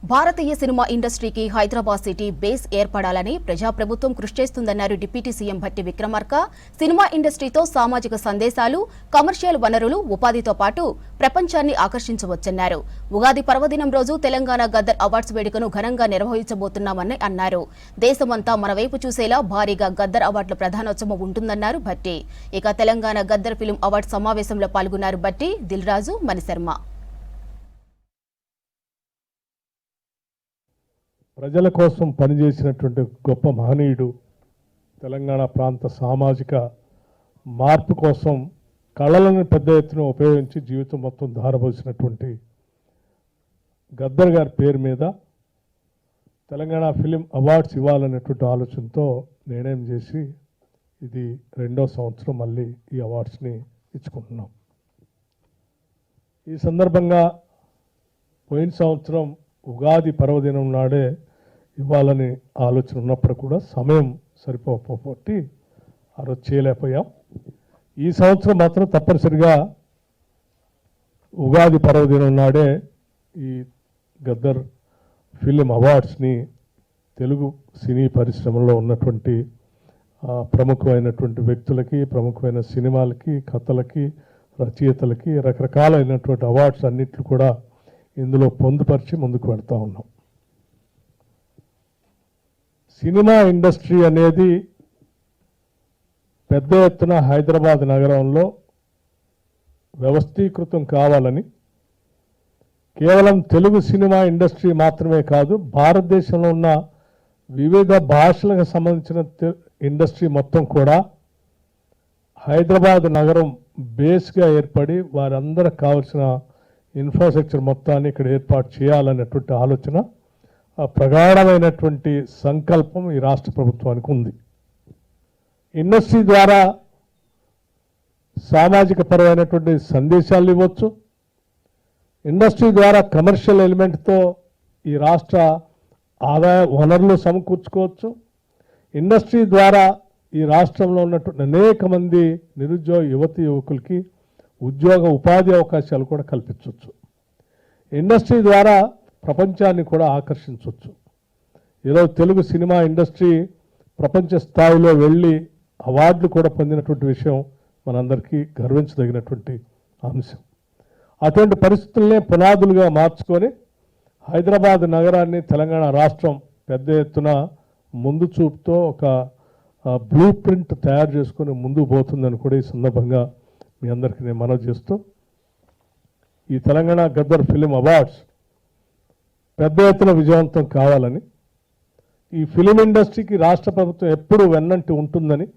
భారతీయ cinema ఇండస్ట్రీకి Hyderabad city base ఏర్పడాలని ప్రజాప్రభుత్వం కృషి చేస్తుందన్నారు deputy CM Bhatti Vikramarka. Cinema ఇండస్ట్రీతో సామాజిక సందేశాలు, కమర్షియల్ వనరులు, ఉపాధితో పాటు ప్రపంచాన్ని ఆకర్షించవచ్చన్నారు. ఉగాది పర్వదినం రోజు తెలంగాణ గద్దర్ అవార్డ్స్ వేడుకను ఘనంగా నిర్వహించబోతున్నామని అన్నారు. దేశమంతా మన వైపు చూసేలా భారీగా గద్దర్ అవార్డుల ప్రధానోత్సవం ఉంటుందన్నారు భట్టి. ఇక తెలంగాణ గద్దర్ ఫిలిం అవార్డు సమావేశంలో పాల్గొన్నారు భట్టి, దిల్ రాజు, మణిశర్మ. ప్రజల కోసం పనిచేసినటువంటి గొప్ప మహనీయుడు, తెలంగాణ ప్రాంత సామాజిక మార్పు కోసం కళలను పెద్ద ఎత్తున ఉపయోగించి జీవితం మొత్తం ధారపోసినటువంటి గద్దర్ గారి పేరు మీద తెలంగాణ ఫిలిం అవార్డ్స్ ఇవ్వాలనేటువంటి ఆలోచనతో నిర్ణయం చేసి ఇది 2వ సంవత్సరం మళ్ళీ ఈ అవార్డ్స్ని ఇచ్చుకుంటున్నాం. ఈ సందర్భంగా పోయిన సంవత్సరం ఉగాది పర్వదినం నాడే ఇవ్వాలని ఆలోచన ఉన్నప్పుడు కూడా సమయం సరిపోకపోతే ఆ రోజు చేయలేకపోయాం. ఈ సంవత్సరం మాత్రం తప్పనిసరిగా ఉగాది పర్వదినం నాడే ఈ గద్దర్ ఫిలిం అవార్డ్స్ని తెలుగు సినీ పరిశ్రమలో ఉన్నటువంటి ప్రముఖమైనటువంటి వ్యక్తులకి, ప్రముఖమైన సినిమాలకి, కథలకి, రచయితలకి రకరకాలైనటువంటి అవార్డ్స్ అన్నిట్లు కూడా ఇందులో పొందుపరిచి ముందుకు వెళ్తూ ఉన్నాం. సినిమా ఇండస్ట్రీ అనేది పెద్ద ఎత్తున హైదరాబాద్ నగరంలో వ్యవస్థీకృతం కావాలని, కేవలం తెలుగు సినిమా ఇండస్ట్రీ మాత్రమే కాదు, భారతదేశంలో ఉన్న వివిధ భాషలకు సంబంధించిన ఇండస్ట్రీ మొత్తం కూడా హైదరాబాద్ నగరం బేస్గా ఏర్పడి వారందరికి కావాల్సిన ఇన్ఫ్రాస్ట్రక్చర్ మొత్తాన్ని ఇక్కడ ఏర్పాటు చేయాలనేటువంటి ఆలోచన, ప్రగాఢమైనటువంటి సంకల్పం ఈ రాష్ట్ర ప్రభుత్వానికి ఉంది. ఇండస్ట్రీ ద్వారా సామాజిక పరమైనటువంటి సందేశాలు ఇవ్వచ్చు, ఇండస్ట్రీ ద్వారా కమర్షియల్ ఎలిమెంట్తో ఈ రాష్ట్ర ఆదాయ వనరులు సమకూర్చుకోవచ్చు, ఇండస్ట్రీ ద్వారా ఈ రాష్ట్రంలో ఉన్నటువంటి అనేక మంది నిరుద్యోగ యువతి యువకులకి ఉద్యోగ ఉపాధి అవకాశాలు కూడా కల్పించవచ్చు, ఇండస్ట్రీ ద్వారా ప్రపంచాన్ని కూడా ఆకర్షించవచ్చు. ఈరోజు తెలుగు సినిమా ఇండస్ట్రీ ప్రపంచ స్థాయిలో వెళ్ళి అవార్డులు కూడా పొందినటువంటి విషయం మనందరికీ గర్వించదగినటువంటి అంశం. అటువంటి పరిస్థితులనే పునాదులుగా మార్చుకొని హైదరాబాద్ నగరాన్ని, తెలంగాణ రాష్ట్రం పెద్ద ఎత్తున ముందు చూపుతో ఒక బ్లూ ప్రింట్ తయారు చేసుకొని ముందుకు పోతుందని కూడా ఈ సందర్భంగా మీ అందరికీ నేను మనవి చేస్తూ, ఈ తెలంగాణ గద్దర్ ఫిలిం అవార్డ్స్ పెద్ద ఎత్తున విజయవంతం కావాలని, ఈ ఫిలిం ఇండస్ట్రీకి రాష్ట్ర ప్రభుత్వం ఎప్పుడూ వెన్నంటి ఉంటుందని,